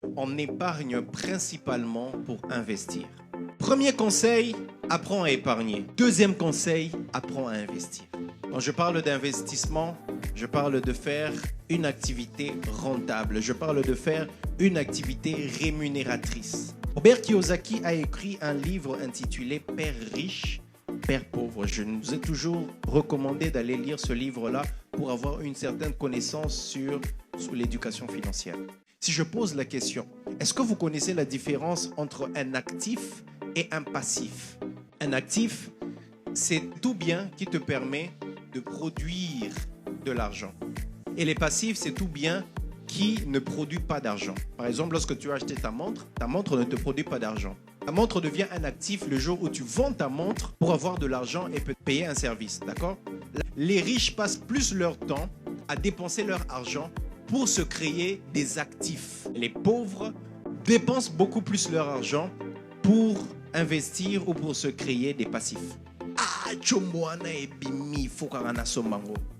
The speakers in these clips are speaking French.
On épargne principalement pour investir. Premier conseil, apprends à épargner. Deuxième conseil, apprends à investir. Quand je parle d'investissement, je parle de faire une activité rentable. Je parle de faire une activité rémunératrice. Robert Kiyosaki a écrit un livre intitulé Père riche, Père pauvre. Je nous ai toujours recommandé d'aller lire ce livre-là pour avoir une certaine connaissance sur l'éducation financière. Si je pose la question, est-ce que vous connaissez la différence entre un actif et un passif? Un actif, c'est tout bien qui te permet de produire de l'argent. Et les passifs, c'est tout bien qui ne produit pas d'argent. Par exemple, lorsque tu as acheté ta montre ne te produit pas d'argent. Ta montre devient un actif le jour où tu vends ta montre pour avoir de l'argent et peut payer un service. D'accord? Les riches passent plus leur temps à dépenser leur argent pour se créer des actifs. Les pauvres dépensent beaucoup plus leur argent pour investir ou pour se créer des passifs.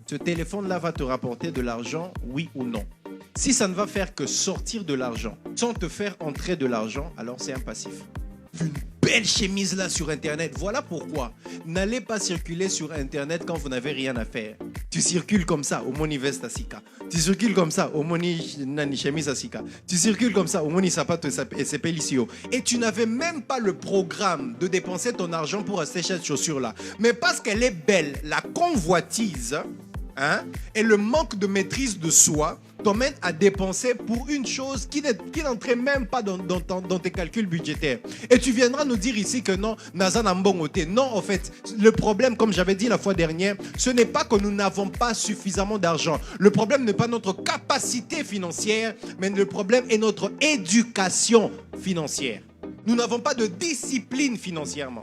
Ce téléphone-là va te rapporter de l'argent, oui ou non? Si ça ne va faire que sortir de l'argent sans te faire entrer de l'argent, alors c'est un passif. Une belle chemise là sur Internet, voilà pourquoi. N'allez pas circuler sur Internet quand vous n'avez rien à faire. Tu circules comme ça, au moni veste asika. Tu circules comme ça, au moni nani chemise asika. Tu circules comme ça, au moni sapato et c'est pelissio. Et tu n'avais même pas le programme de dépenser ton argent pour acheter cette chaussure là. Mais parce qu'elle est belle, la convoitise, et le manque de maîtrise de soi t'emmène à dépenser pour une chose qui n'entrait même pas dans tes calculs budgétaires. Et tu viendras nous dire ici que non, non, en fait, le problème, comme j'avais dit la fois dernière, ce n'est pas que nous n'avons pas suffisamment d'argent. Le problème n'est pas notre capacité financière, mais le problème est notre éducation financière. Nous n'avons pas de discipline financièrement.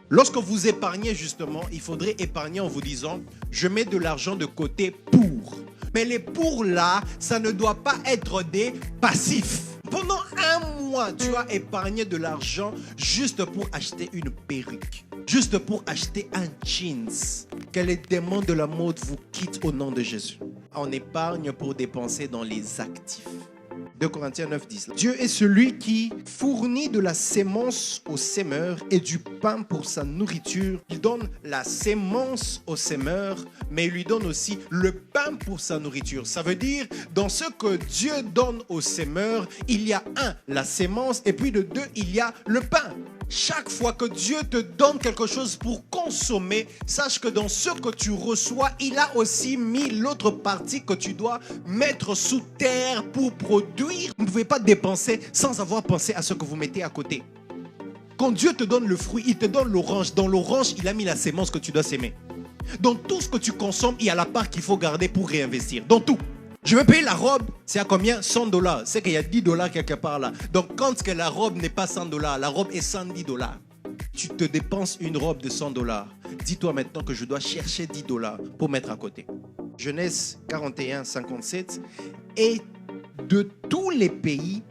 Lorsque vous épargnez justement, il faudrait épargner en vous disant « je mets de l'argent de côté pour ». Mais les pour là, ça ne doit pas être des passifs. Pendant un mois, tu as épargné de l'argent juste pour acheter une perruque, juste pour acheter un jeans. Que les démons de la mode vous quittent au nom de Jésus. On épargne pour dépenser dans les actifs. 2 Corinthiens 9, 10. Dieu est celui qui fournit de la sémence au sémeur et du pain pour sa nourriture. Il donne la sémence au sémeur, mais il lui donne aussi le pain pour sa nourriture. Ça veut dire, dans ce que Dieu donne au sémeur, il y a la sémence, et puis de 2, il y a le pain. Chaque fois que Dieu te donne quelque chose pour consommer, sache que dans ce que tu reçois, il a aussi mis l'autre partie que tu dois mettre sous terre pour produire. Vous ne pouvez pas dépenser sans avoir pensé à ce que vous mettez à côté. Quand Dieu te donne le fruit, il te donne l'orange. Dans l'orange, il a mis la sémence que tu dois s'aimer. Dans tout ce que tu consommes, il y a la part qu'il faut garder pour réinvestir. Dans tout. Je veux payer la robe, c'est à combien? 100 $. C'est qu'il y a 10 $ quelque part là. Donc quand que la robe n'est pas 100 $, la robe est 110 $. Tu te dépenses une robe de 100 $. Dis-toi maintenant que je dois chercher 10 $ pour mettre à côté. Genèse 41, 57. Et de tous les pays,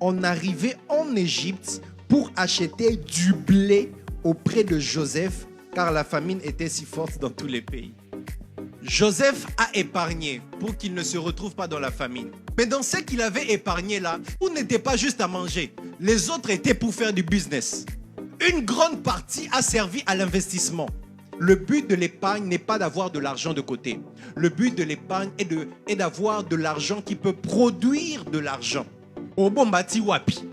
on arrivait en Égypte pour acheter du blé auprès de Joseph, car la famine était si forte dans tous les pays. Joseph a épargné pour qu'il ne se retrouve pas dans la famine. Mais dans ce qu'il avait épargné là, tout n'était pas juste à manger. Les autres étaient pour faire du business. Une grande partie a servi à l'investissement. Le but de l'épargne n'est pas d'avoir de l'argent de côté. Le but de l'épargne est d'avoir de l'argent qui peut produire de l'argent. Au bon bâti wapi.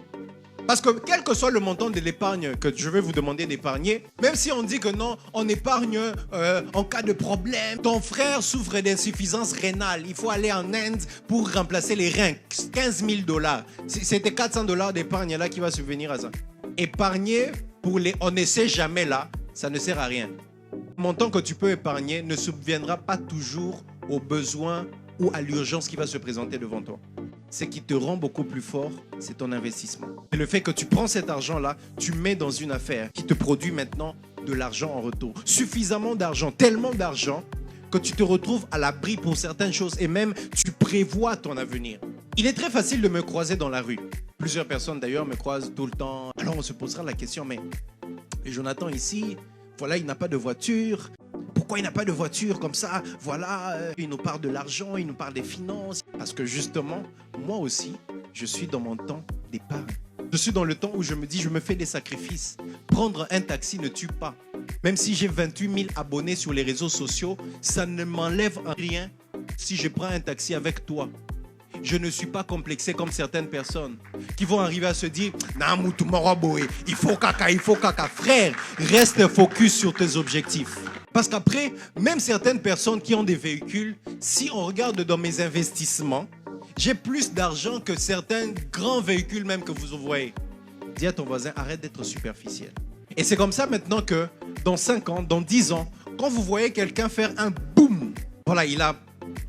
Parce que quel que soit le montant de l'épargne que je vais vous demander d'épargner, même si on dit que non, on épargne en cas de problème, ton frère souffre d'insuffisance rénale, il faut aller en Inde pour remplacer les reins, 15 000 $. C'était 400 $ d'épargne là qui va subvenir à ça. Épargner pour les on ne sait jamais là, ça ne sert à rien. Le montant que tu peux épargner ne subviendra pas toujours aux besoins ou à l'urgence qui va se présenter devant toi. Ce qui te rend beaucoup plus fort, c'est ton investissement. Et le fait que tu prends cet argent-là, tu mets dans une affaire qui te produit maintenant de l'argent en retour. Suffisamment d'argent, tellement d'argent que tu te retrouves à l'abri pour certaines choses et même tu prévois ton avenir. Il est très facile de me croiser dans la rue. Plusieurs personnes d'ailleurs me croisent tout le temps. Alors on se posera la question, mais Jonathan ici, voilà, il n'a pas de voiture. Pourquoi il n'a pas de voiture comme ça? Voilà, il nous parle de l'argent, il nous parle des finances. Parce que justement, moi aussi, Je suis dans mon temps d'épargne. Je suis dans le temps où je me dis, je me fais des sacrifices. Prendre un taxi ne tue pas. Même si j'ai 28 000 abonnés sur les réseaux sociaux, ça ne m'enlève rien si je prends un taxi avec toi. Je ne suis pas complexé comme certaines personnes qui vont arriver à se dire « il faut caca ». Frère, reste focus sur tes objectifs. Parce qu'après, même certaines personnes qui ont des véhicules, si on regarde dans mes investissements, j'ai plus d'argent que certains grands véhicules même que vous voyez. Dis à ton voisin, arrête d'être superficiel. Et c'est comme ça maintenant que dans 5 ans, dans 10 ans, quand vous voyez quelqu'un faire un boom, voilà, il a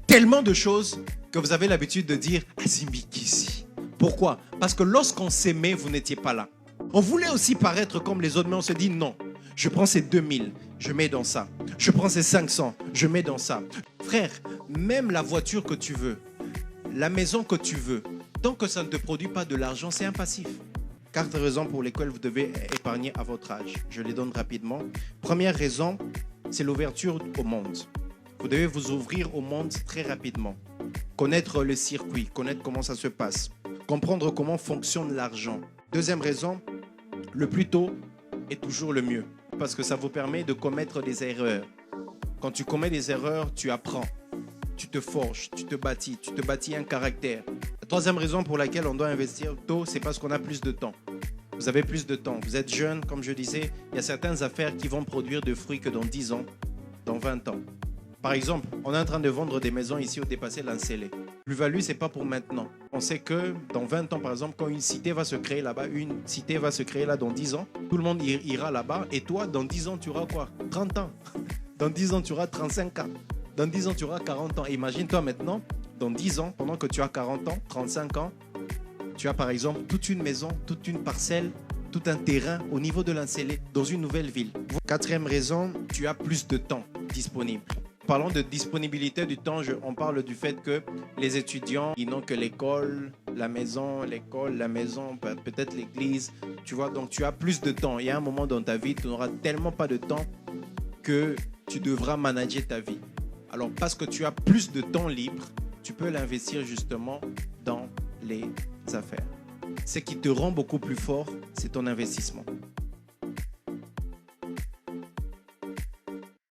tellement de choses que vous avez l'habitude de dire Azimbi Kisi. Pourquoi? Parce que lorsqu'on s'aimait, vous n'étiez pas là. On voulait aussi paraître comme les autres, mais on se dit non. Je prends ces 2000, je mets dans ça. Je prends ces 500, je mets dans ça. Frère, même la voiture que tu veux, la maison que tu veux, tant que ça ne te produit pas de l'argent, c'est un passif. 4 raisons pour lesquelles vous devez épargner à votre âge. Je les donne rapidement. Première raison, c'est l'ouverture au monde. Vous devez vous ouvrir au monde très rapidement. Connaître le circuit, connaître comment ça se passe. Comprendre comment fonctionne l'argent. Deuxième raison, le plus tôt est toujours le mieux. Parce que ça vous permet de commettre des erreurs. Quand tu commets des erreurs, tu apprends. Tu te forges, tu te bâtis un caractère. La troisième raison pour laquelle on doit investir tôt, c'est parce qu'on a plus de temps. Vous avez plus de temps. Vous êtes jeune, comme je disais, il y a certaines affaires qui vont produire de fruits que dans 10 ans, dans 20 ans. Par exemple, on est en train de vendre des maisons ici au dépassé l'Ancélé. Plus-value, ce n'est pas pour maintenant. On sait que dans 20 ans, par exemple, quand une cité va se créer là-bas, une cité va se créer là dans 10 ans, tout le monde ira là-bas. Et toi, dans 10 ans, tu auras quoi? 30 ans. Dans 10 ans, tu auras 35 ans. Dans 10 ans, tu auras 40 ans. Imagine-toi maintenant, dans 10 ans, pendant que tu as 40 ans, 35 ans, tu as par exemple toute une maison, toute une parcelle, tout un terrain au niveau de l'Ancélé, dans une nouvelle ville. Quatrième raison, tu as plus de temps disponible. Parlons de disponibilité du temps, on parle du fait que les étudiants, ils n'ont que l'école, la maison, peut-être l'église, tu vois, donc tu as plus de temps. Il y a un moment dans ta vie, tu n'auras tellement pas de temps que tu devras manager ta vie. Alors, parce que tu as plus de temps libre, tu peux l'investir justement dans les affaires. Ce qui te rend beaucoup plus fort, c'est ton investissement.